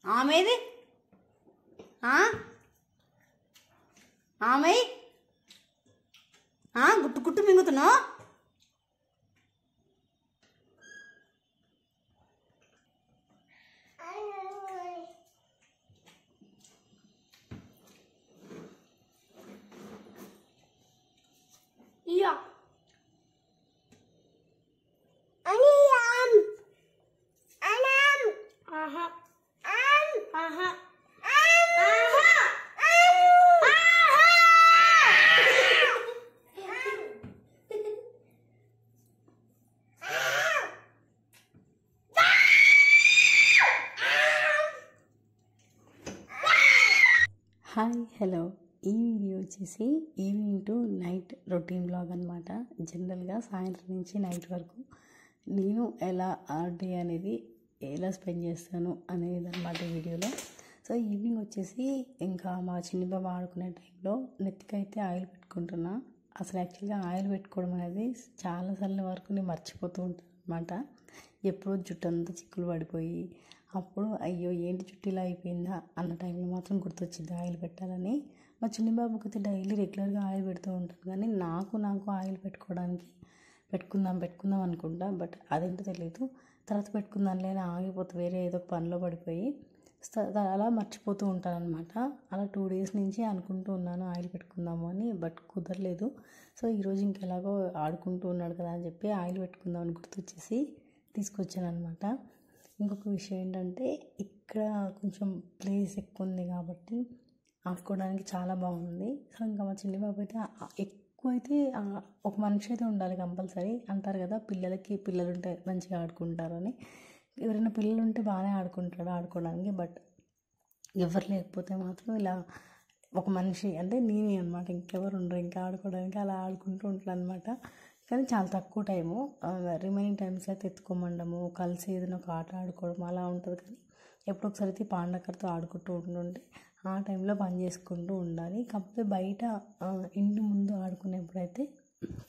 ఆమెది ఆమె గుట్టు గుట్టు మింగుతున్నావు. ఇయ్యా హాయ్ హలో, ఈ వీడియో వచ్చేసి evening to night routine blog అనమాట. జనరల్గా సాయంత్రం నుంచి నైట్ వరకు నేను ఎలా డే అనేది ఎలా స్పెండ్ చేస్తాను అనేది అనమాట వీడియోలో. సో ఈవినింగ్ వచ్చేసి ఇంకా మా చిన్ని బాబు ఆడుకునే టైంలో నెత్తికైతే ఆయిల్ పెట్టుకుంటున్నా. అసలు యాక్చువల్గా ఆయిల్ పెట్టుకోవడం అనేది చాలాసార్లు వరకు నేను మర్చిపోతూ ఉంటాను అనమాట. ఎప్పుడో జుట్టు అంతా చిక్కులు పడిపోయి అప్పుడు అయ్యో ఏంటి జుట్టు ఇలా అయిపోయిందా అన్న టైంలో మాత్రం గుర్తొచ్చింది ఆయిల్ పెట్టాలని. మా చిన్ని బాబుకి అయితే డైలీ రెగ్యులర్గా ఆయిల్ పెడుతూ ఉంటాను, కానీ నాకు ఆయిల్ పెట్టుకోవడానికి పెట్టుకుందాం అనుకుంటా. బట్ అదేంటో తెలియదు, తర్వాత పెట్టుకుందాం లేని ఆగిపోతే వేరే ఏదో పనిలో పడిపోయి అలా మర్చిపోతూ ఉంటాను అనమాట. అలా 2 days నుంచి అనుకుంటూ ఉన్నాను ఆయిల్ పెట్టుకుందాము అని, బట్ కుదరలేదు. సో ఈరోజు ఇంకెలాగో ఆడుకుంటూ ఉన్నాడు కదా అని చెప్పి ఆయిల్ పెట్టుకుందామని గుర్తొచ్చేసి తీసుకొచ్చాను అనమాట. ఇంకొక విషయం ఏంటంటే, ఇక్కడ కొంచెం ప్లేస్ ఎక్కువ ఉంది కాబట్టి ఆడుకోవడానికి చాలా బాగుంది. సో ఇంకా మా చిన్ని బాబు అయితే ఎక్కువైతే ఒక మనిషి అయితే ఉండాలి కంపల్సరీ అంటారు కదా, పిల్లలు ఉంటే మంచిగా ఆడుకుంటారు అని. ఎవరైనా పిల్లలు ఉంటే బాగానే ఆడుకుంటాడు ఆడుకోవడానికి, బట్ ఎవరు లేకపోతే మాత్రం ఇలా ఒక మనిషి అంటే నేనే అనమాట, ఇంకెవరు ఉండరు ఇంకా ఆడుకోవడానికి, అలా ఆడుకుంటూ ఉంటాను అనమాట. కానీ చాలా తక్కువ టైము, రిమైనింగ్ టైమ్స్ అయితే ఎత్తుకోమండము, కలిసి ఏదైనా ఒక ఆట ఆడుకోవడం అలా ఉంటుంది. కానీ ఎప్పుడు ఒకసారి అయితే పాండకర్తో ఆడుకుంటూ ఉంటుంటే ఆ టైంలో పని చేసుకుంటూ ఉండాలి. కాకపోతే బయట ఇంటి ముందు ఆడుకునేప్పుడైతే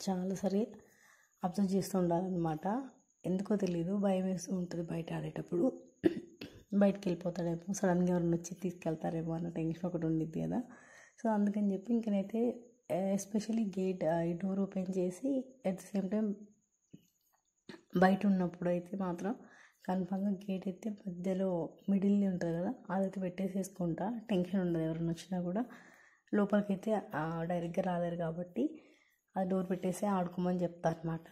చాలాసారి అబ్జర్వ్ చేస్తూ ఉండాలన్నమాట. ఎందుకో తెలీదు, భయం వేస్తూ ఉంటుంది బయట ఆడేటప్పుడు. బయటకు వెళ్ళిపోతాడేమో, సడన్గా ఎవరైనా వచ్చి తీసుకెళ్తారేమో అన్న టెన్షన్ ఒకటి ఉండిద్ది కదా. సో అందుకని చెప్పి ఇంకనైతే ఎస్పెషల్లీ ఈ డోర్ ఓపెన్ చేసి అట్ ది సేమ్ టైం బయట ఉన్నప్పుడు అయితే మాత్రం కన్ఫామ్గా గేట్ అయితే మధ్యలో మిడిల్ ఉంటుంది కదా, అదైతే పెట్టేసేసుకుంటా. టెన్షన్ ఉండదు, ఎవరైనా వచ్చినా కూడా లోపలికైతే డైరెక్ట్గా రాలేరు కాబట్టి ఆ డోర్ పెట్టేసి ఆడుకోమని చెప్తా అనమాట.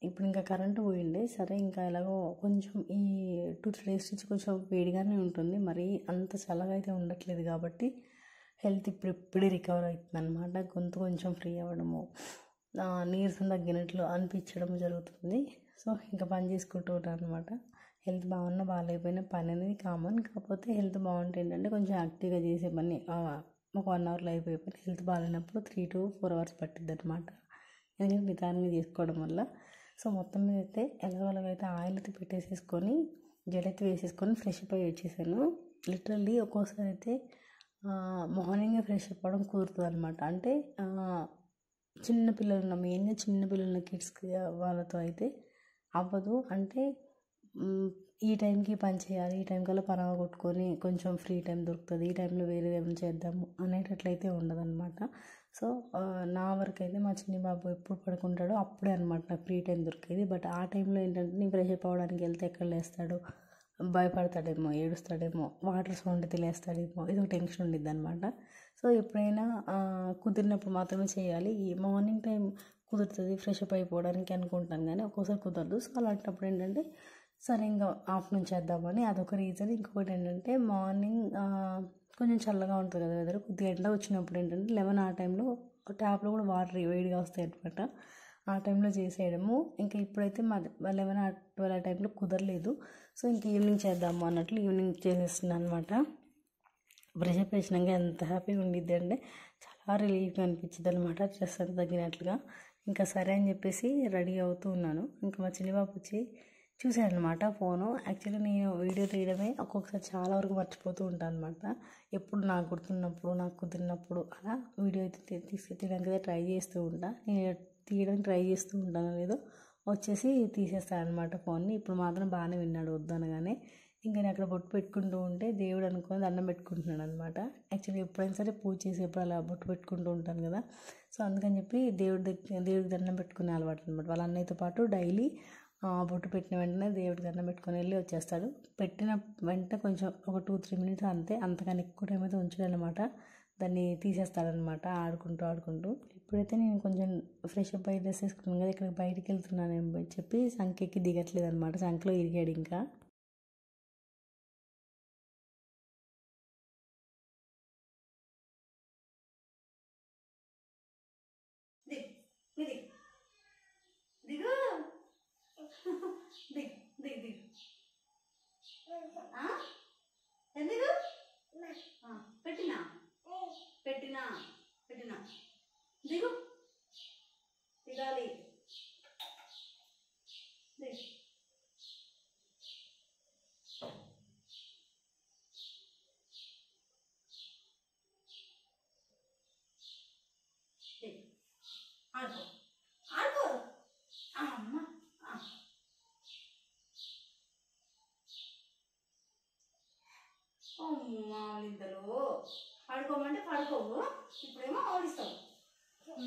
ఇప్పుడు ఇంకా కరెంటు పోయిండే, సరే ఇంకా ఎలాగో కొంచెం ఈ 2-3 days నుంచి కొంచెం వేడిగానే ఉంటుంది, మరి అంత చల్లగా అయితే ఉండట్లేదు కాబట్టి హెల్త్ ఇప్పుడే రికవర్ అవుతుంది అనమాట. గొంతు కొంచెం ఫ్రీ అవ్వడము, నీరసం తగ్గినట్లు అనిపించడం జరుగుతుంది. సో ఇంకా పని చేసుకుంటూ ఉంటాను అనమాట. హెల్త్ బాగున్నా బాగాలేకపోయినా పని అనేది కామన్. కాకపోతే హెల్త్ బాగుంటే ఏంటంటే కొంచెం యాక్టివ్గా చేసే పని ఒక 1 hourలో అయిపోయే పని హెల్త్ బాగాలేనప్పుడు 3 to 4 hours పట్టిద్ది అనమాట, ఎందుకంటే నిదానంగా చేసుకోవడం వల్ల. సో మొత్తం మీద అయితే ఎలాగైతే ఆయిల్ అయితే పెట్టేసేసుకొని జెల్ అయితే వేసేసుకొని ఫ్రెష్ అప్ అయ్యి వచ్చేసాను. లిటరల్లీ ఒక్కోసారి అయితే మార్నింగే ఫ్రెష్ అప్ అవ్వడం కుదురుతుంది అనమాట. అంటే చిన్నపిల్లలు మెయిన్గా చిన్నపిల్లల కిడ్స్కి వాళ్ళతో అయితే అవ్వదు. అంటే ఈ టైంకి పని చేయాలి, ఈ టైం కల్లా పని కొట్టుకొని కొంచెం ఫ్రీ టైం దొరుకుతుంది, ఈ టైంలో వేరే ఏమైనా చేద్దాము అనేటట్లయితే ఉండదన్నమాట. సో నా వరకు అయితే మా చిన్ని బాబు ఎప్పుడు పడుకుంటాడో అప్పుడే అనమాట నాకు ఫ్రీ టైం దొరికేది. బట్ ఆ టైంలో ఏంటంటే నేను ఫ్రెష్ అప్ అవ్వడానికి వెళ్తే ఎక్కడ లేస్తాడో, భయపడతాడేమో, ఏడుస్తాడేమో, వాటర్ సౌండ్ తెలియస్తాడేమో, ఇది ఒక టెన్షన్ ఉండిద్ది అనమాట. సో ఎప్పుడైనా కుదిరినప్పుడు మాత్రమే చేయాలి. ఈ మార్నింగ్ టైం కుదురుతుంది ఫ్రెష్ అప్ అయిపోవడానికి అనుకుంటాను, కానీ ఒక్కోసారి కుదరదు. సో అలాంటప్పుడు ఏంటంటే సరే ఇంకా ఆఫ్టర్నూన్ చేద్దామని అదొక రీజన్. ఇంకొకటి ఏంటంటే మార్నింగ్ కొంచెం చల్లగా ఉంటుంది కదా వెదర్, కొద్దిగా ఎండ వచ్చినప్పుడు ఏంటంటే 11 ఆ టైంలో ట్యాప్లో కూడా వాటర్ వేడిగా వస్తాయి అనమాట, ఆ టైంలో చేసేయడము. ఇంకా ఇప్పుడైతే 11-12 ఆ టైంలో కుదరలేదు. సో ఇంక ఈవినింగ్ చేద్దాము అన్నట్లు ఈవినింగ్ చేసేస్తున్నాను అనమాట. బ్రష్ అప్ చేసినాక ఎంత హ్యాపీగా ఉండిద్ది అంటే చాలా రిలీఫ్గా అనిపించింది అనమాట, స్ట్రెస్ అంతా తగ్గినట్లుగా. ఇంకా సరే అని చెప్పేసి రెడీ అవుతూ ఉన్నాను. ఇంకా మా చిన్నబాబు వచ్చి చూశాడనమాట ఫోను. యాక్చువల్లీ నేను వీడియో తీయడమే ఒక్కొక్కసారి చాలా వరకు మర్చిపోతూ ఉంటాను అనమాట. ఎప్పుడు నాకు గుర్తున్నప్పుడు, నాకు కుదిరినప్పుడు అలా వీడియో అయితే తీయడానికి ట్రై చేస్తూ ఉంటా. నేను తీయడానికి ట్రై చేస్తూ ఉంటాను, లేదో వచ్చేసి తీసేస్తాను అనమాట ఫోన్ని. ఇప్పుడు మాత్రం బాగానే విన్నాడు వద్దనగానే. ఇంకా నేను అక్కడ బొట్టు పెట్టుకుంటూ ఉంటే దేవుడు అనుకొని దండం పెట్టుకుంటున్నాడు అనమాట. యాక్చువల్లీ ఎప్పుడైనా సరే పూజ చేసేప్పుడు అలా బొట్టు పెట్టుకుంటూ ఉంటాను కదా. సో అందుకని చెప్పి దేవుడికి దండం పెట్టుకునే అలవాటు అనమాట. వాళ్ళ అన్నయ్యతో పాటు డైలీ బొట్టు పెట్టిన వెంటనే దేవుడికి దండం పెట్టుకొని వెళ్ళి వచ్చేస్తాడు. పెట్టిన వెంటనే కొంచెం ఒక 2-3 మినిట్స్ అంతే, అంతకని ఎక్కువ టైం అయితే ఉంచడం అనమాట. దాన్ని తీసేస్తాడనమాట ఆడుకుంటూ. ఇప్పుడైతే నేను కొంచెం ఫ్రెష్ అప్ అయ్యి డ్రెస్ వేసుకున్నాను కదా, ఇక్కడ బయటికి వెళ్తున్నాను అని చెప్పి సంఖ్యకి దిగట్లేదు అనమాట. సంఖ్యలో ఇరిగాడు ఇంకా. ఎందుకు పెట్టినా పెట్టినా పెట్టినా దిగు దిగాలి ఆడుకో ఆడుకో అమ్మ మామూలింతలో పడుకోమంటే పడుకోవు, ఇప్పుడేమో ఆడిస్తావు.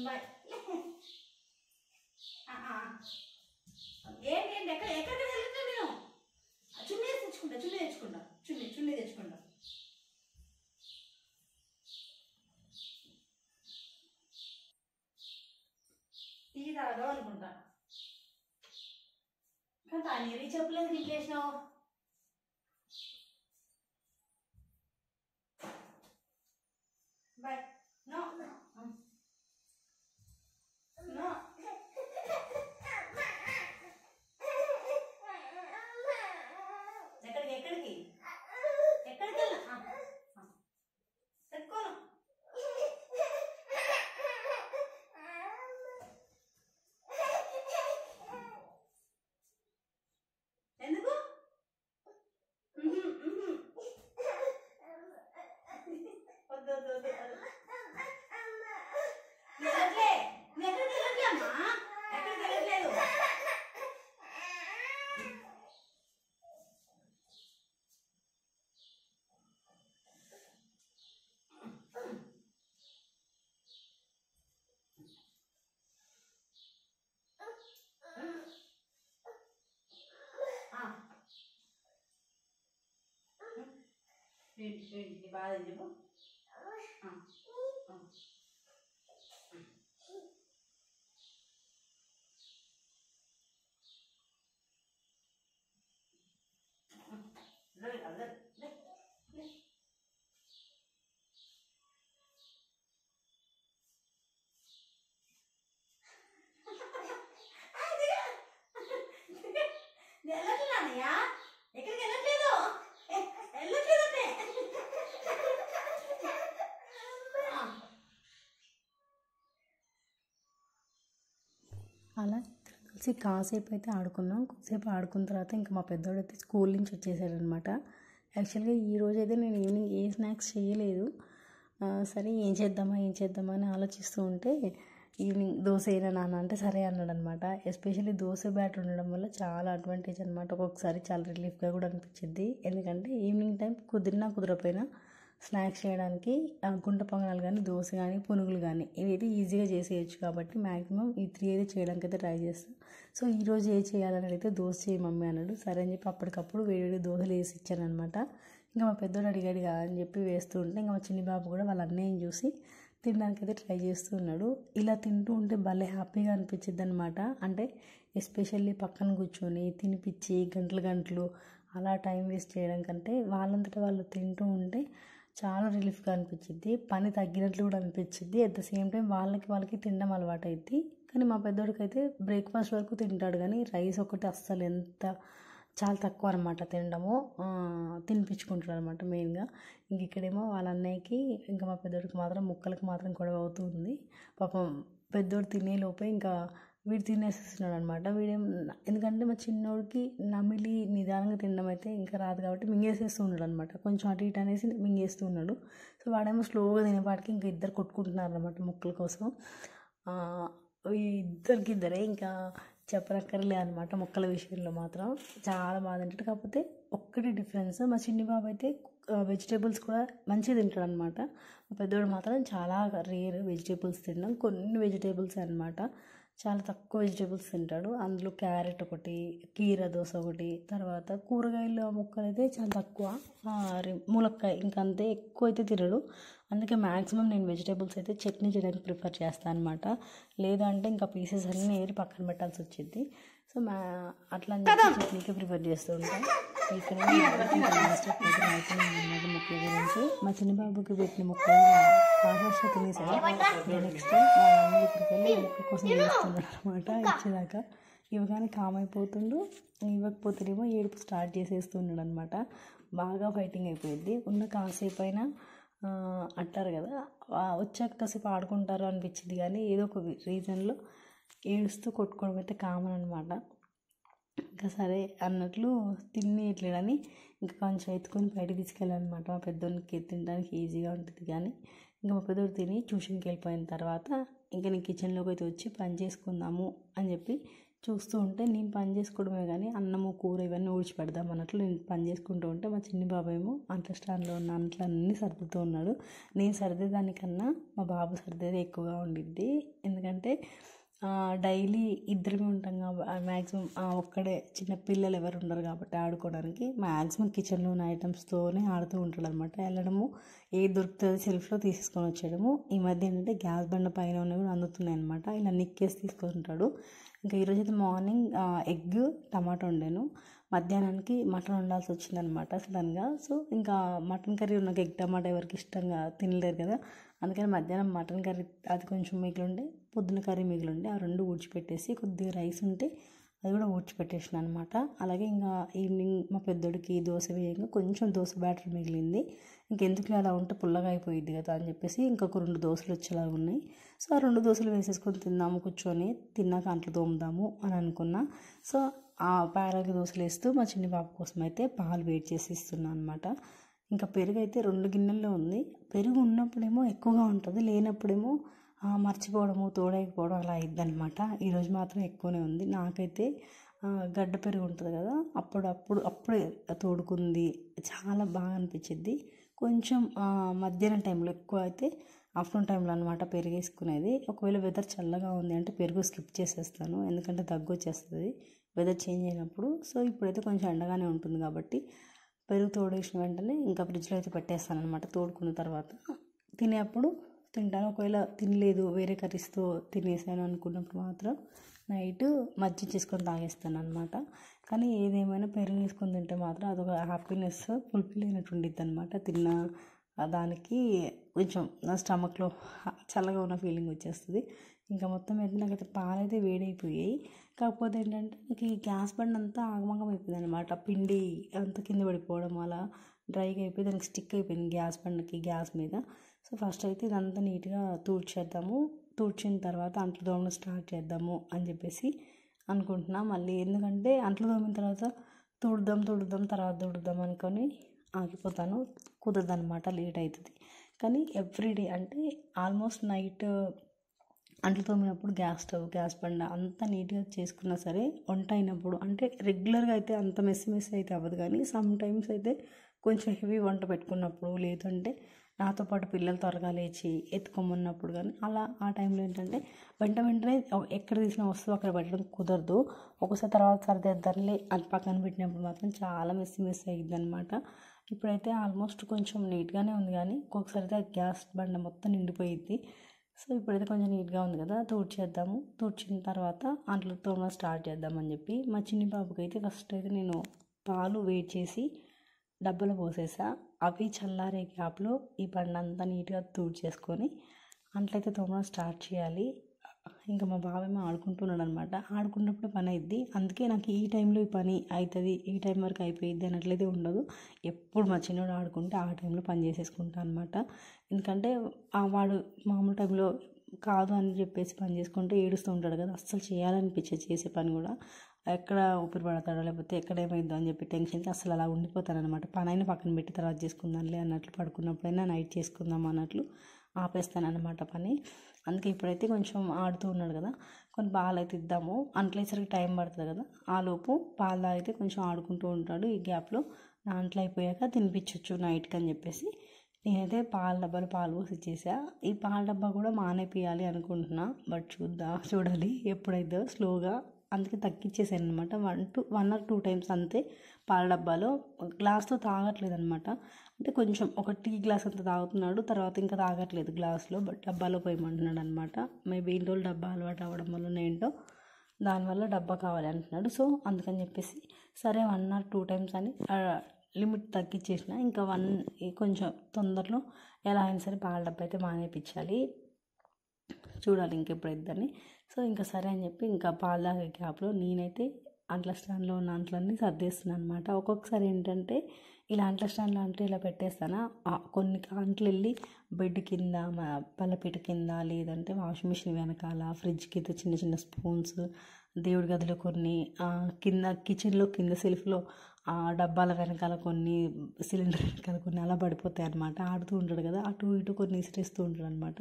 బాయ్. ఏంటి ఎక్కడికి వెళ్తున్నా నేను చున్నీ తెచ్చుకుంటా. టీ తాగదాం అనుకుంటా, కానీ తానేది చెప్పలేదు రిప్లేసినావు. బాయ్. నో ఎక్కడికి వెళ్ళా పెట్టుకోను. ఎందుకు నీ బాధ చెప్పు. వెళ్ళట్లేదన్నయ్యా, ఎక్కడికి వెళ్ళట్లేదు. అలా కలిసి కాసేపు అయితే ఆడుకున్నాం. కొద్దిసేపు ఆడుకున్న తర్వాత ఇంకా మా పెద్దోడు అయితే స్కూల్ నుంచి వచ్చేసాడనమాట. యాక్చువల్గా ఈరోజు అయితే నేను ఈవినింగ్ ఏ స్నాక్స్ చేయలేదు. సరే ఏం చేద్దామా అని ఆలోచిస్తూ ఉంటే ఈవినింగ్ దోశ అయినా నాన్న అంటే సరే అన్నాడు అనమాట. ఎస్పెషల్లీ దోశ బ్యాటర్ ఉండడం వల్ల చాలా అడ్వాంటేజ్ అనమాట. ఒక్కొక్కసారి చాలా రిలీఫ్గా కూడా అనిపించింది. ఎందుకంటే ఈవినింగ్ టైం కుదరపోయినా స్నాక్స్ చేయడానికి గుంట పొంగనాలు కానీ, దోశ కానీ, పునుగులు కానీ ఇవైతే ఈజీగా చేసేయచ్చు. కాబట్టి మ్యాక్సిమం ఈ 3 అయితే చేయడానికి అయితే ట్రై చేస్తాను. సో ఈరోజు ఏ చేయాలని అడిగితే దోశ చేయి మమ్మీ అన్నాడు. సరే అని చెప్పి అప్పటికప్పుడు వేడి దోశలు వేసి ఇచ్చాను అనమాట. ఇంకా మా పెద్దోడు అడిగాడు అని చెప్పి వేస్తూ ఉంటే ఇంకా మా చిన్ని బాబు కూడా వాళ్ళ అన్నయ్యని చూసి తినడానికి అయితే ట్రై చేస్తూ ఉన్నాడు. ఇలా తింటూ ఉంటే భలే హ్యాపీగా అనిపించింది అనమాట. అంటే ఎస్పెషల్లీ పక్కన కూర్చొని తినిపించి గంటలు అలా టైం వేస్ట్ చేయడం కంటే వాళ్ళంతటా వాళ్ళు తింటూ ఉంటే చాలా రిలీఫ్గా అనిపించింది. పని తగ్గినట్లు కూడా అనిపించింది. అట్ ద సేమ్ టైం వాళ్ళకి తినడం అలవాటు అయింది. కానీ మా పెద్దోడికి అయితే బ్రేక్ఫాస్ట్ వరకు తింటాడు, కానీ రైస్ ఒకటి అస్సలు చాలా తక్కువ అనమాట తినడము. తినిపించుకుంటాడు అనమాట మెయిన్గా. ఇంక ఇక్కడేమో వాళ్ళ అన్నయ్యకి ఇంకా మా పెద్దోడికి మాత్రం ముక్కలకి మాత్రం గొడవ అవుతుంది. పాపం పెద్దోడు తినేలోపే ఇంకా వీడు తినేసేస్తున్నాడు అనమాట. ఎందుకంటే మా చిన్నోడికి నమిలి నిదానంగా తినడం అయితే ఇంకా రాదు కాబట్టి మింగేసేస్తూ ఉన్నాడు అనమాట. కొంచెం అటు ఇటు అనేసి మింగేస్తూ ఉన్నాడు. సో వాడేమో స్లోగా తినేపాటికి ఇంకా ఇద్దరు కొట్టుకుంటున్నారు అనమాట ముక్కల కోసం. ఇద్దరే ఇంకా చెప్పనక్కర్లే అనమాట. మొక్కల విషయంలో మాత్రం చాలా బాగా తింటాడు. కాకపోతే ఒక్కటి డిఫరెన్స్, మా చిన్ని బాబు అయితే వెజిటేబుల్స్ కూడా మంచిగా తింటాడు అనమాట. మా పెద్దోడు మాత్రం చాలా రేర్ వెజిటేబుల్స్ తినడం. కొన్ని వెజిటేబుల్స్ అనమాట, చాలా తక్కువ వెజిటేబుల్స్ తింటాడు. అందులో క్యారెట్ ఒకటి, కీర దోస ఒకటి, తర్వాత కూరగాయల ముక్కలు అయితే చాలా తక్కువ, ములక్కాయ ఇంకా అంతే, ఎక్కువ అయితే తినడు. అందుకే మ్యాక్సిమం నేను వెజిటేబుల్స్ అయితే చట్నీ చేయడానికి ప్రిఫర్ చేస్తాను అనమాట. లేదంటే ఇంకా పీసెస్ అన్నీ ఏరి పక్కన పెట్టాల్సి వచ్చింది. సో అట్లా చట్నీకే ప్రిఫర్ చేస్తూ ఉంటాను. ఇక్కడ ముక్కల గురించి మా చిన్న బాబుకి పెట్టిన ముక్కలు ఫాస్ట్ తినేసాడు. నెక్స్ట్ మా అమ్మ ఇక్కడికి వెళ్ళి ముక్క కోసం చేస్తున్నాడు అనమాట. ఇచ్చేదాకా ఇవ్వగానే కామ్ అయిపోతుండు, ఇవ్వకపోతేనేమో ఏడుపు స్టార్ట్ చేసేస్తున్నాడు అనమాట. బాగా ఫైటింగ్ అయిపోయింది. ఉన్న కాసేపు అయినా అంటారు కదా, వచ్చాక కాసేపు ఆడుకుంటారు అనిపించింది, కానీ ఏదో ఒక రీజన్లో ఏడుస్తూ కొట్టుకోవడం అయితే కామన్ అనమాట. ఇంకా సరే అన్నట్లు తినేయట్లేడని ఇంకా కొంచెం ఎత్తుకొని బయటకు తీసుకెళ్ళాలన్నమాట. మా పెద్దోనికి తినడానికి ఈజీగా ఉంటుంది. కానీ ఇంకా మా పెద్దోడు తిని ట్యూషన్కి వెళ్ళిపోయిన తర్వాత ఇంకా నేను కిచెన్లోకి అయితే వచ్చి పని చేసుకుందాము అని చెప్పి చూస్తూ ఉంటే, నేను పని చేసుకోవడమే కానీ అన్నము కూర ఇవన్నీ ఊడ్చిపెడదాం అన్నట్లు నేను పని చేసుకుంటూ ఉంటే, మా చిన్ని బాబు ఏమో అంట్ల స్టాండ్లో ఉన్న అంట్లన్నీ సర్దుతూ ఉన్నాడు. నేను సర్దేదానికన్నా మా బాబు సర్దేది ఎక్కువగా ఉండిద్ది. ఎందుకంటే డైలీ ఇద్దరమే ఉంటాం కాబట్టి మ్యాక్సిమం ఒక్కడే, చిన్న పిల్లలు ఎవరు ఉండరు కాబట్టి ఆడుకోవడానికి మ్యాక్సిమం కిచెన్లో ఉన్న ఐటమ్స్తోనే ఆడుతూ ఉంటాడు అనమాట. వెళ్ళడము, ఏది దొరుకుతుంది సెల్ఫ్లో తీసేసుకొని వచ్చేయడము. ఈ మధ్య ఏంటంటే గ్యాస్ బండ పైన ఉన్నవి కూడా అందుతున్నాయి అనమాట, ఇలా నిక్కేసి తీసుకుంటాడు. ఇంకా ఈరోజు అయితే మార్నింగ్ ఎగ్ టమాటా వండాను, మధ్యాహ్నానికి మటన్ వండాల్సి వచ్చిందనమాట సడన్గా. సో ఇంకా మటన్ కర్రీ ఉన్న ఎగ్ టమాటా ఎవరికి ఇష్టంగా తినలేరు కదా, అందుకని మధ్యాహ్నం మటన్ కర్రీ అది కొంచెం మిగిలిండే, పొద్దున కర్రీ మిగిలిండే, ఆ రెండు ఊడ్చిపెట్టేసి కొద్దిగా రైస్ ఉంటే అది కూడా ఊడ్చిపెట్టేసిన అనమాట. అలాగే ఇంకా ఈవినింగ్ మా పెద్దోడికి దోశ వేయంగా కొంచెం దోశ బ్యాటర్ మిగిలింది. ఇంకెందుకు అలా ఉంటే పుల్లగా అయిపోయింది కదా అని చెప్పేసి ఇంకొక 2 దోశలు వచ్చేలాగా ఉన్నాయి. సో ఆ 2 దోశలు వేసేసుకొని తిందాము, కూర్చొని తిన్నాక అంట్లు తోముదాము అని అనుకున్నా. సో ఆ పారకి దోశలు వేస్తూ మా చిన్ని బాబు కోసం అయితే పాలు వేడి చేసి ఇస్తున్నాను అనమాట. ఇంకా పెరుగు అయితే 2 గిన్నెల్లో ఉంది. పెరుగు ఉన్నప్పుడేమో ఎక్కువగా ఉంటుంది, లేనప్పుడేమో మర్చిపోవడము తోడైపోవడం అలా అయింది అనమాట. ఈరోజు మాత్రం ఎక్కువనే ఉంది. నాకైతే గడ్డ పెరుగు ఉంటుంది కదా, అప్పుడే తోడుకుంది, చాలా బాగా అనిపించింది. కొంచెం మధ్యాహ్నం టైంలో ఎక్కువ అయితే ఆఫ్టర్నూన్ టైంలో అనమాట పెరుగు వేసుకునేది. ఒకవేళ వెదర్ చల్లగా ఉంది అంటే పెరుగు స్కిప్ చేసేస్తాను, ఎందుకంటే దగ్గు వచ్చేస్తుంది వెదర్ చేంజ్ అయినప్పుడు. సో ఇప్పుడైతే కొంచెం ఎండగానే ఉంటుంది కాబట్టి పెరుగు తోడేసిన వెంటనే ఇంకా ఫ్రిడ్జ్లో అయితే పెట్టేస్తాను అనమాట. తోడుకున్న తర్వాత తినేప్పుడు తింటాను. ఒకవేళ తినలేదు వేరే కర్రీస్తో తినేసాను అనుకున్నప్పుడు మాత్రం నైట్ మజ్జిగ చేసుకొని తాగేస్తాను అనమాట. కానీ ఏదేమైనా పెరుగు వేసుకొని తింటే మాత్రం అదొక హ్యాపీనెస్, ఫుల్ఫిల్ అయినట్టు ఉండిద్ది అనమాట. తిన్న దానికి కొంచెం నా స్టమక్లో చల్లగా ఉన్న ఫీలింగ్ వచ్చేస్తుంది. ఇంకా మొత్తం అయితే నాకైతే పాలైతే వేడైపోయాయి. కాకపోతే ఏంటంటే నాకు ఈ గ్యాస్ బండ్ అంతా ఆగమాగం అయిపోయింది అనమాట. పిండి అంతా కింద పడిపోవడం, అలా డ్రైగా అయిపోయి దానికి స్టిక్ అయిపోయింది గ్యాస్ బండ్కి, గ్యాస్ మీద. సో ఫస్ట్ అయితే ఇదంతా నీట్గా తూడ్చేద్దాము, తూడ్చిన తర్వాత అంట్లు తోమడం స్టార్ట్ చేద్దాము అని చెప్పేసి అనుకుంటున్నా. మళ్ళీ ఎందుకంటే అంట్లు తోమిన తర్వాత తుడుద్దాం తర్వాత తుడుద్దాం అనుకొని ఆగిపోతాను, కుదరదు అనమాట, లేట్ అవుతుంది. కానీ ఎవ్రీడే అంటే ఆల్మోస్ట్ నైట్ అంట్లు తోమినప్పుడు గ్యాస్ బండ అంతా నీట్గా చేసుకున్నా సరే, వంట అయినప్పుడు అంటే రెగ్యులర్గా అయితే అంత మెస్సి అయితే అవ్వదు. కానీ సమ్ టైమ్స్ అయితే కొంచెం హెవీ వంట పెట్టుకున్నప్పుడు, లేదంటే నాతో పాటు పిల్లలు త్వరగా లేచి ఎత్తుకోమన్నప్పుడు కానీ అలా ఆ టైంలో ఏంటంటే వెంటనే ఎక్కడ తీసిన వస్తువు అక్కడ పెట్టడం కుదరదు. ఒకసారి తర్వాత సర్దేద్దాంలే అని పక్కన పెట్టినప్పుడు మాత్రం చాలా మెస్సి అయ్యిద్ది అనమాట. ఇప్పుడైతే ఆల్మోస్ట్ కొంచెం నీట్గానే ఉంది, కానీ ఒక్కొక్కసారి గ్యాస్ బండ మొత్తం నిండిపోయిద్ది. సో ఇప్పుడైతే కొంచెం నీట్గా ఉంది కదా, తూడ్చేద్దాము. తూడ్చిన తర్వాత అంట్లు తోమడం స్టార్ట్ చేద్దామని చెప్పి మా చిన్ని బాబుకి అయితే ఫస్ట్ అయితే నేను పాలు వేడి చేసి డబ్బాలో పోసేసా. అవి చల్లారే గ్యాప్లో ఈ బండ అంతా నీట్గా తూడ్చేసుకొని అంట్లయితే తోమడం స్టార్ట్ చేయాలి. ఇంకా మా బావేమో ఆడుకుంటున్నాడు అనమాట. ఆడుకున్నప్పుడు పని అయిద్ది, అందుకే నాకు ఈ టైంలో ఈ పని అవుతుంది, ఈ టైం వరకు అయిపోయిద్ది అన్నట్లయితే ఉండదు. ఎప్పుడు మా చిన్నోడు ఆడుకుంటే ఆ టైంలో పని చేసేసుకుంటాను అనమాట. ఎందుకంటే వాడు మామూలు టైంలో కాదు అని చెప్పేసి పని చేసుకుంటూ ఏడుస్తూ ఉంటాడు కదా, అస్సలు చేసే పని కూడా ఎక్కడ ఊపిరి పడతాడో లేకపోతే ఎక్కడ ఏమైందో అని చెప్పి టెన్షన్కి అసలు అలా ఉండిపోతాను అనమాట. పనైనా పక్కన పెట్టి తర్వాత చేసుకుందాంలే అన్నట్లు, పడుకున్నప్పుడైనా నైట్ చేసుకుందాం అన్నట్లు ఆపేస్తాను అనమాట పని. అందుకే ఇప్పుడైతే కొంచెం ఆడుతూ ఉన్నాడు కదా, కొన్ని పాలు అయితే ఇద్దాము, అంట్లేసరికి టైం పడుతుంది కదా, ఆలోపు పాలు తాగితే కొంచెం ఆడుకుంటూ ఉంటాడు. ఈ గ్యాప్లో నా అంట్లు అయిపోయాక తినిపించవచ్చు నైట్కి అని చెప్పేసి నేనైతే పాల డబ్బాలు పాలు పోసి ఇచ్చేసా. ఈ పాల డబ్బా కూడా మానేపియాలి అనుకుంటున్నా, బట్ చూడాలి ఎప్పుడైతే స్లోగా. అందుకే తగ్గించేసాను అనమాట. 1 or 2 టైమ్స్ అంతే పాల డబ్బాలో. గ్లాస్తో తాగట్లేదు అనమాట, అంటే కొంచెం ఒక టీ గ్లాస్ అంత తాగుతున్నాడు, తర్వాత ఇంకా తాగట్లేదు గ్లాస్లో, బట్ డబ్బాలో పోయమంటున్నాడు అనమాట. మేబీ ఇన్ని రోజులు డబ్బా అలవాటు అవ్వడం వల్ల ఏంటో దానివల్ల డబ్బా కావాలి అంటున్నాడు. సో అందుకని చెప్పేసి సరే 1 or 2 టైమ్స్ అని లిమిట్ తగ్గించేసిన. ఇంకా కొంచెం తొందరలో ఎలా అయినా సరే పాల డబ్బా అయితే మానేపించాలి, చూడాలి ఇంకెప్పుడైద్దని. సో ఇంకా సరే అని చెప్పి ఇంకా పాలు తాగే గ్యాప్లో నేనైతే అంట్ల స్టాండ్లో ఉన్న అంట్లన్నీ సర్దేస్తున్నాను అనమాట. ఒక్కొక్కసారి ఏంటంటే ఇలా అంట్ల స్టాండ్లో అంటే ఇలా పెట్టేస్తానా, కొన్ని అంట్లు వెళ్ళి బెడ్ కింద, పల్లపీట కింద, లేదంటే వాషింగ్ మిషన్ వెనకాల, ఫ్రిడ్జ్ కింద చిన్న చిన్న స్పూన్స్, దేవుడి గదిలో కొన్ని, కింద కిచెన్లో కింద సెల్ఫ్లో డబ్బాల వెనకాల కొన్ని, సిలిండర్ వెనకాల కొన్ని అలా పడిపోతాయి అనమాట. ఆడుతూ ఉంటాడు కదా, అటు ఇటు కొన్ని ఇసిరేస్తూ ఉంటాడు అనమాట.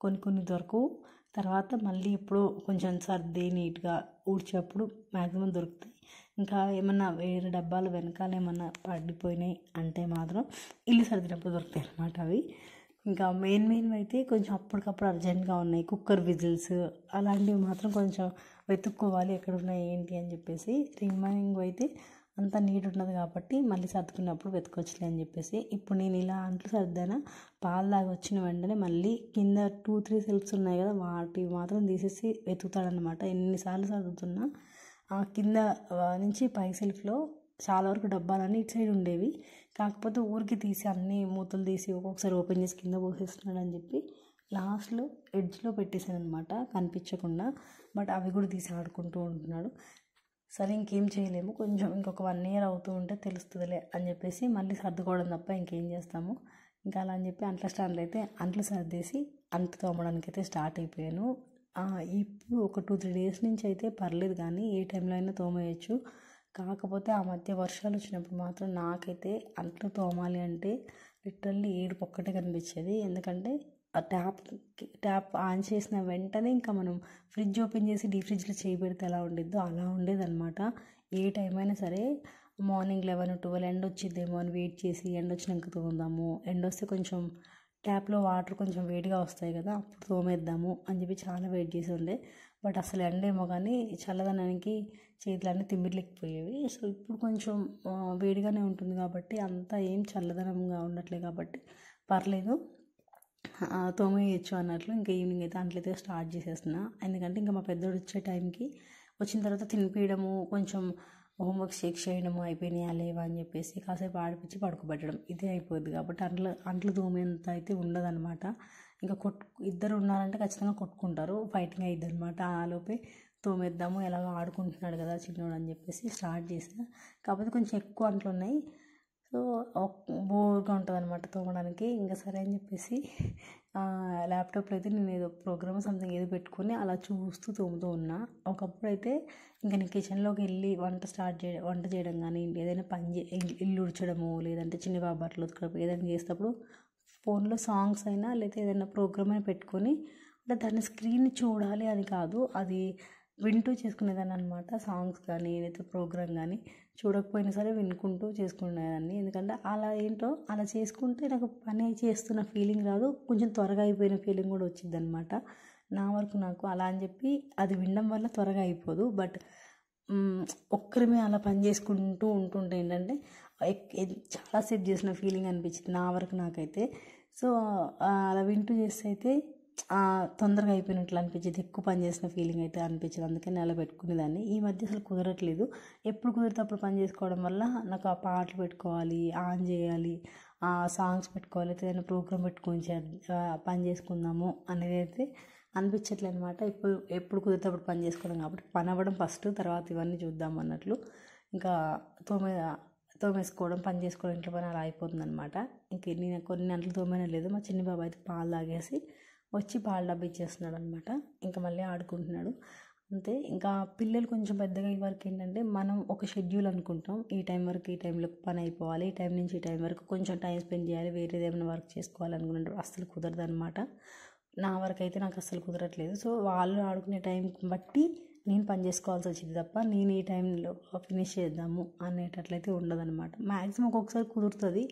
కొన్ని దొరకవు, తర్వాత మళ్ళీ ఎప్పుడో కొంచెం సర్ది నీట్గా ఊడ్చేప్పుడు మ్యాక్సిమం దొరుకుతాయి. ఇంకా ఏమన్నా వేరే డబ్బాలు వెనకాల ఏమన్నా పడిపోయినాయి అంటే మాత్రం ఇల్లు సర్దినప్పుడు దొరుకుతాయి అనమాట అవి. ఇంకా మెయిన్ అయితే కొంచెం అప్పటికప్పుడు అర్జెంట్గా ఉన్నాయి, కుక్కర్ విజిల్స్ అలాంటివి మాత్రం కొంచెం వెతుక్కోవాలి ఎక్కడ ఉన్నాయి ఏంటి అని చెప్పేసి. రిమైనింగ్ అయితే అంతా నీట్ ఉన్నది కాబట్టి మళ్ళీ సర్దుకున్నప్పుడు వెతుకొచ్చులే అని చెప్పేసి ఇప్పుడు నేను ఇలా అంట్లు సర్దానా. పాలు తాగి వచ్చిన వెంటనే మళ్ళీ కింద 2-3 సెల్ఫ్స్ ఉన్నాయి కదా, వాటి మాత్రం తీసేసి వెతుకుతాడనమాట. ఎన్నిసార్లు సర్దుతున్నా కింద నుంచి పై సెల్ఫ్లో చాలా వరకు డబ్బాలన్నీ ఇటు సైడ్ ఉండేవి, కాకపోతే ఊరికి తీసి అన్ని మూతలు తీసి ఒక్కొక్కసారి ఓపెన్ చేసి కింద పోసేస్తున్నాడు అని చెప్పి లాస్ట్లో ఎడ్జ్లో పెట్టేశాను అనమాట కనిపించకుండా. బట్ అవి కూడా తీసి ఆడుకుంటూ ఉంటున్నాడు. సరే ఇంకేం చేయలేము, కొంచెం ఇంకొక 1 year అవుతూ ఉంటే తెలుస్తుందిలే అని చెప్పేసి మళ్ళీ సర్దుకోవడం తప్ప ఇంకేం చేస్తాము. ఇంకా అలా అని చెప్పి అంట్ల స్టాండ్లో అయితే అంట్లు సర్దేసి అంట్లు తోమడానికి అయితే స్టార్ట్ అయిపోయాను. ఇప్పుడు ఒక 2-3 days నుంచి అయితే పర్లేదు, కానీ ఏ టైంలో అయినా తోమేయచ్చు. కాకపోతే ఆ మధ్య వర్షాలు వచ్చినప్పుడు మాత్రం నాకైతే అంట్లు తోమాలి అంటే లిటరల్లీ ఏడుపు ఒక్కటే కనిపించేది. ఎందుకంటే ఆ ట్యాప్ ఆన్ చేసిన వెంటనే ఇంకా మనం ఫ్రిడ్జ్ ఓపెన్ చేసి డీ ఫ్రిడ్జ్లో చేయి పెడితే ఎలా ఉండిద్దో అలా ఉండేదన్నమాట. ఏ టైం అయినా సరే మార్నింగ్ 11-12 ఎండ వచ్చిద్దేమో అని వెయిట్ చేసి ఎండ వచ్చినాక తోముదాము, ఎండ వస్తే కొంచెం ట్యాప్లో వాటర్ కొంచెం వేడిగా వస్తాయి కదా, అప్పుడు తోమేద్దాము అని చెప్పి చాలా వెయిట్ చేసి ఉండే. బట్ అసలు ఎండ ఏమో కానీ చల్లదనానికి చేతులన్నీ తిమ్మిర్లెక్కిపోయేవి. సో ఇప్పుడు కొంచెం వేడిగానే ఉంటుంది కాబట్టి అంతా ఏం చల్లదనంగా ఉండట్లేదు కాబట్టి పర్లేదు, తోమేయచ్చు అన్నట్లు. ఇంకా ఈవినింగ్ అయితే అంట్లయితే స్టార్ట్ చేసేస్తున్నా. ఎందుకంటే ఇంకా మా పెద్దోడు వచ్చే టైంకి వచ్చిన తర్వాత తినిపించడము, కొంచెం హోంవర్క్ చెక్ చేయడము, అయిపోయినాయా లేవా అని చెప్పేసి కాసేపు ఆడిపించి పడుకోబెట్టడం ఇదే అయిపోద్ది. కాబట్టి అంట్లు తోమేంత అయితే ఉండదన్నమాట. ఇంకా ఇద్దరు ఉన్నారంటే ఖచ్చితంగా కొట్టుకుంటారు, ఫైటింగ్ అయ్యిద్ది అనమాట. ఆలోపే తోమేద్దాము, ఎలాగో ఆడుకుంటున్నాడు కదా చిన్నోడు అని చెప్పేసి స్టార్ట్ చేసిన. కాకపోతే కొంచెం ఎక్కువ అంట్లు ఉన్నాయి, సో బోర్గా ఉంటుంది అనమాట తోమడానికి. ఇంకా సరే అని చెప్పేసి ల్యాప్టాప్లో అయితే నేను ఏదో ప్రోగ్రామ్ సంథింగ్ ఏదో పెట్టుకొని అలా చూస్తూ తోముతూ ఉన్నా. ఒకప్పుడు అయితే ఇంకా నేను కిచెన్లోకి వెళ్ళి వంట చేయడం కానీ ఏదైనా ఇల్లు ఉడ్చడము, లేదంటే చిన్న బాబు బట్టలు ఉతకడం ఏదైనా చేసేటప్పుడు ఫోన్లో సాంగ్స్ అయినా లేకపోతే ఏదైనా ప్రోగ్రామ్ అయినా పెట్టుకొని, అంటే దాన్ని స్క్రీన్ చూడాలి అని కాదు, అది వింటూ చేసుకునేదాన్ని అనమాట. సాంగ్స్ కానీ ఏదైతే ప్రోగ్రామ్ కానీ చూడకపోయినా సరే వినుకుంటూ చేసుకునేదాన్ని. ఎందుకంటే అలా ఏంటో అలా చేసుకుంటే నాకు పని చేస్తున్న ఫీలింగ్ రాదు, కొంచెం త్వరగా అయిపోయిన ఫీలింగ్ కూడా వచ్చింది అనమాట నా వరకు నాకు. అలా అని చెప్పి అది వినడం వల్ల త్వరగా అయిపోదు, బట్ ఒక్కరిమే అలా పని చేసుకుంటూ ఉంటుంటే ఏంటంటే చాలాసేపు చేసిన ఫీలింగ్ అనిపించింది నా వరకు నాకైతే. సో అలా వింటూ చేస్తే అయితే తొందరగా అయిపోయినట్లు అనిపించేది, ఎక్కువ పని చేసిన ఫీలింగ్ అయితే అనిపించేది. అందుకని అలా పెట్టుకునేదాన్ని. ఈ మధ్య అసలు కుదరట్లేదు, ఎప్పుడు కుదిరితే అప్పుడు పని చేసుకోవడం వల్ల నాకు ఆ పాటలు పెట్టుకోవాలి, ఆన్ చేయాలి, ఆ సాంగ్స్ పెట్టుకోవాలి, ఏదైనా ప్రోగ్రామ్ పెట్టుకొని పని చేసుకుందాము అనేది అయితే అనిపించట్లేదు అనమాట. ఎప్పుడు కుదిరితే అప్పుడు పని చేసుకోవడం కాబట్టి పని అవ్వడం ఫస్ట్, తర్వాత ఇవన్నీ చూద్దాం అన్నట్లు ఇంకా తోమేసుకోవడం, పని చేసుకోవడం, ఇంట్లో పని అలా అయిపోతుంది అనమాట. ఇంక నేను కొన్ని గంటలు తోమైనా లేదు, మా చిన్న బాబు అయితే పాలు తాగేసి వచ్చి పాల డబ్బా ఇచ్చేస్తున్నాడు అనమాట. ఇంకా మళ్ళీ ఆడుకుంటున్నాడు అంతే. ఇంకా పిల్లలు కొంచెం పెద్దగా అయ్యే వరకు ఏంటంటే మనం ఒక షెడ్యూల్ అనుకుంటాం, ఈ టైం వరకు ఈ టైంలో పని అయిపోవాలి, ఈ టైం నుంచి ఈ టైం వరకు కొంచెం టైం స్పెండ్ చేయాలి, వేరేది ఏమైనా వర్క్ చేసుకోవాలి అనుకుంటారు. అస్సలు కుదరదు అనమాట. నా వరకు అయితే నాకు అస్సలు కుదరట్లేదు. సో వాళ్ళు ఆడుకునే టైం బట్టి నేను పని చేసుకోవాల్సి వచ్చింది తప్ప నేను ఈ టైంలో ఫినిష్ చేద్దాము అనేటట్లయితే ఉండదన్నమాట. మ్యాక్సిమం ఒక్కొక్కసారి కుదురుతుంది.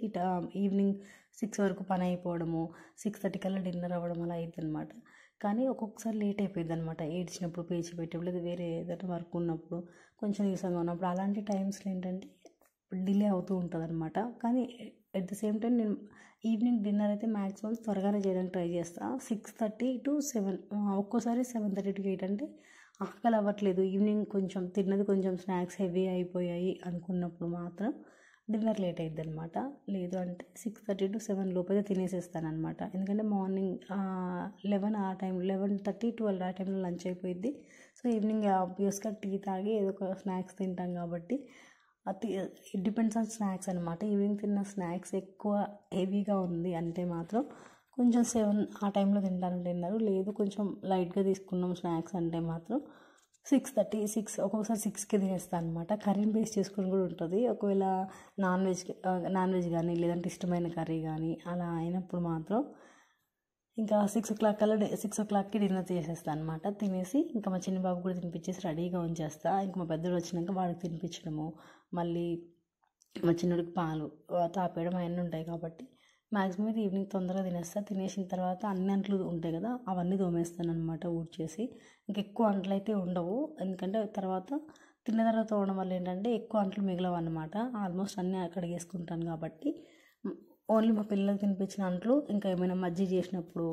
ఈవినింగ్ 6 వరకు పని అయిపోవడము, 6:30 కల్లా డిన్నర్ అవ్వడం అలా అవుతుంది అనమాట. కానీ ఒక్కొక్కసారి లేట్ అయిపోయింది అనమాట. ఏడ్చినప్పుడు, పేచి పెట్టేప్పుడు, లేదా వేరే ఏదైనా వర్క్ ఉన్నప్పుడు, కొంచెం నీరసంగా ఉన్నప్పుడు, అలాంటి టైమ్స్లో ఏంటంటే డిలే అవుతూ ఉంటుంది అనమాట. కానీ ఎట్ ద సేమ్ టైం నేను ఈవినింగ్ డిన్నర్ అయితే మ్యాక్సిమం త్వరగానే చేయడానికి ట్రై చేస్తాను. 6:30 to 7, ఒక్కోసారి 7:30 to 8 అంటే ఆకలి అవ్వట్లేదు, ఈవినింగ్ కొంచెం తిన్నది కొంచెం స్నాక్స్ హెవీ అయిపోయాయి అనుకున్నప్పుడు మాత్రం డిన్నర్ లేట్ అవుతుంది అనమాట. లేదు అంటే 6:30 to 7 లోపల తినేసేస్తాను అనమాట. ఎందుకంటే మార్నింగ్ 11 ఆ టైం, 11:30, 12 ఆ టైంలో లంచ్ అయిపోయింది. సో ఈవినింగ్ ఆబ్వియస్గా టీ తాగి ఏదో ఒక స్నాక్స్ తింటాం కాబట్టి అది ఇట్ డిపెండ్స్ ఆన్ స్నాక్స్ అనమాట. ఈవినింగ్ తిన్న స్నాక్స్ ఎక్కువ హెవీగా ఉంది అంటే మాత్రం కొంచెం 7 ఆ టైంలో తింటాను డిన్నర్. లేదు కొంచెం లైట్గా తీసుకున్నాం స్నాక్స్ అంటే మాత్రం 6:30, 6 ఒక్కొక్కసారి 6కి తినేస్తాను అనమాట. కర్రీని బేస్ చేసుకుని కూడా ఉంటుంది. ఒకవేళ నాన్ వెజ్ కానీ లేదంటే ఇష్టమైన కర్రీ కానీ అలా అయినప్పుడు మాత్రం ఇంకా 6 o'clockకి డిన్నర్ చేసేస్తాను అనమాట. తినేసి ఇంకా మా చిన్న బాబు కూడా తినిపించేసి రెడీగా ఉంచేస్తా. ఇంకా మా పెద్దోడు వచ్చినాక వాడికి తినిపించడము, మళ్ళీ మా చిన్నోడికి పాలు తాపేయడం అవన్నీ ఉంటాయి కాబట్టి మ్యాక్సిమం అయితే ఈవినింగ్ తొందరగా తినేస్తాను. తినేసిన తర్వాత అన్ని అంట్లు ఉంటాయి కదా, అవన్నీ తోమేస్తాను అనమాట ఊడ్చేసి. ఇంకెక్కువ అంట్లు అయితే ఉండవు, ఎందుకంటే తర్వాత తిన్న తర్వాత తోమడం వల్ల ఏంటంటే ఎక్కువ అంట్లు మిగలవు అనమాట. ఆల్మోస్ట్ అన్నీ కడిగేసుకుంటాను కాబట్టి ఓన్లీ మా పిల్లలకు తినిపించిన అంట్లు, ఇంకా ఏమైనా మజ్జిగ చేసినప్పుడు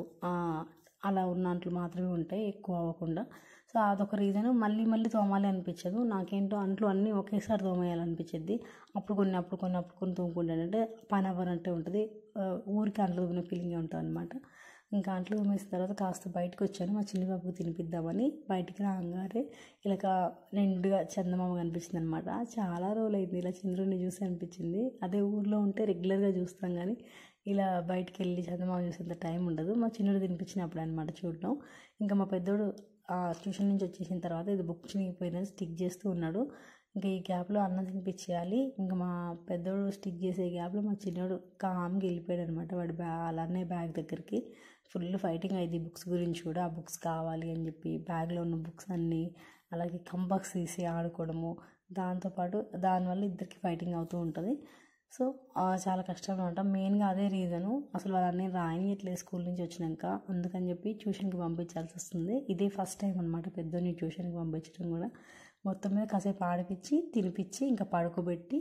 అలా ఉన్న అంట్లు మాత్రమే ఉంటాయి, ఎక్కువ అవ్వకుండా. సో అదొక రీజన్. మళ్ళీ తోమాలి అనిపించదు నాకేంటో, అంట్లు అన్నీ ఒకేసారి తోమేయాలనిపించింది. అప్పుడు కొన్ని తోముకుంటానంటే పని అవ్వనంటే ఉంటుంది, ఊరికి అంట్లు తోమిన ఫీలింగ్ ఉంటుంది అనమాట. ఇంకా అంట్లు తోమేసిన తర్వాత కాస్త బయటకు వచ్చాను మా చిన్న బాబుకి తినిపిద్దామని. బయటికి రాగానే ఇలాగ నిండుగా చందమామ కనిపించింది అనమాట. చాలా రోజులు అయింది ఇలా చంద్రుడిని చూసి అనిపించింది. అదే ఊర్లో ఉంటే రెగ్యులర్గా చూస్తాం కానీ ఇలా బయటికి వెళ్ళి చందమామ చూసేంత టైం ఉండదు. మా చిన్నోడు తినిపించినప్పుడు అనమాట చూడడం. ఇంకా మా పెద్దోడు ట్యూషన్ నుంచి వచ్చేసిన తర్వాత ఇది బుక్ చినిగిపోయిందని స్టిక్ చేస్తూ ఉన్నాడు. ఇంకా ఈ గ్యాప్లో అన్నం తినిపించేయాలి. ఇంకా మా పెద్దోడు స్టిక్ చేసే గ్యాప్లో మా చిన్నోడు కామ్గా వెళ్ళిపోయాడు అనమాట. వాడి అలానే బ్యాగ్ దగ్గరికి ఫుల్ ఫైటింగ్ అయింది బుక్స్ గురించి కూడా. ఆ బుక్స్ కావాలి అని చెప్పి బ్యాగ్లో ఉన్న బుక్స్ అన్నీ అలాగే కంబాక్స్ తీసి ఆడుకోవడము, దాంతోపాటు దానివల్ల ఇద్దరికి ఫైటింగ్ అవుతూ ఉంటుంది. సో చాలా కష్టం అనమాట. మెయిన్గా అదే రీజను. అసలు వాళ్ళని రాయట్లేదు స్కూల్ నుంచి వచ్చినాక, అందుకని చెప్పి ట్యూషన్కి పంపించాల్సి వస్తుంది. ఇదే ఫస్ట్ టైం అనమాట పెద్దోని ట్యూషన్కి పంపించడం కూడా. మొత్తం మీద కాసేపు ఆడిపించి తినిపించి ఇంకా పడుకోబెట్టి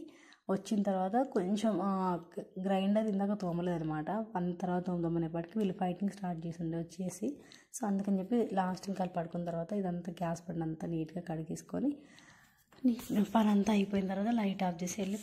వచ్చిన తర్వాత కొంచెం గ్రైండర్ ఇందాక తోమలేదు అనమాట. తర్వాత తోమనేపటికి వీళ్ళు ఫైటింగ్ స్టార్ట్ చేసిండే వచ్చేసి. సో అందుకని చెప్పి లాస్ట్ ఇంకా పడుకున్న తర్వాత ఇదంతా గ్యాస్ బండ అంతా నీట్గా కడిగేసుకొని పని అంతా అయిపోయిన తర్వాత లైట్ ఆఫ్ చేసి వెళ్ళి